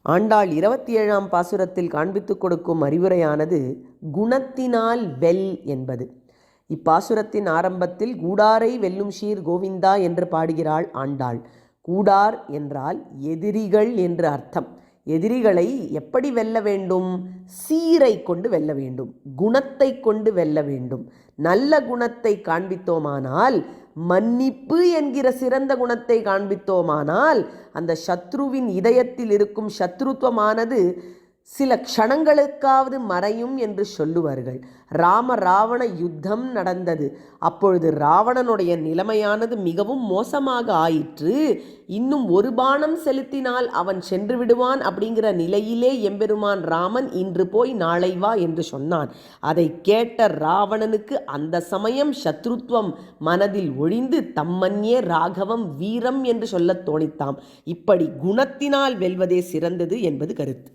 ஆண்டாள் 27ஆம் பாசுரத்தில் காண்பித்துக் கொடுக்கும் அறிவுரையானது குணத்தினால் வெல் என்பது. இப்பாசுரத்தின் ஆரம்பத்தில் கூடாரை வெல்லும் ஷீர் கோவிந்தா என்று பாடுகிறாள் ஆண்டாள். கூடார் என்றால் எதிரிகள் என்று அர்த்தம். எதிரிகளை எப்படி வெல்ல வேண்டும்? சீரை கொண்டு வெல்ல வேண்டும், குணத்தை கொண்டு வெல்ல வேண்டும். நல்ல குணத்தை காண்பித்தோமானால், மன்னிப்பு என்கிற சிறந்த குணத்தை காண்பித்தோமானால், அந்த சத்ருவின் இதயத்தில் இருக்கும் சத்ருத்வமானது சில க்ஷணங்களுக்காவது மறையும் என்று சொல்லுவார்கள். ராவண யுத்தம் நடந்தது. அப்பொழுது ராவணனுடைய நிலைமையானது மிகவும் மோசமாக ஆயிற்று. இன்னும் ஒரு பாணம் செலுத்தினால் அவன் சென்று விடுவான் அப்படிங்கிற நிலையிலே எம்பெருமான் ராமன் இன்று போய் நாளை வா என்று சொன்னான். அதை கேட்ட ராவணனுக்கு அந்த சமயம் சத்ருத்வம் மனதில் ஒழிந்து தம்மன்யே ராகவம் வீரம் என்று சொல்லத் தோணித்தாம். இப்படி குணத்தினால் வெல்வதே சிறந்தது என்பது கருத்து.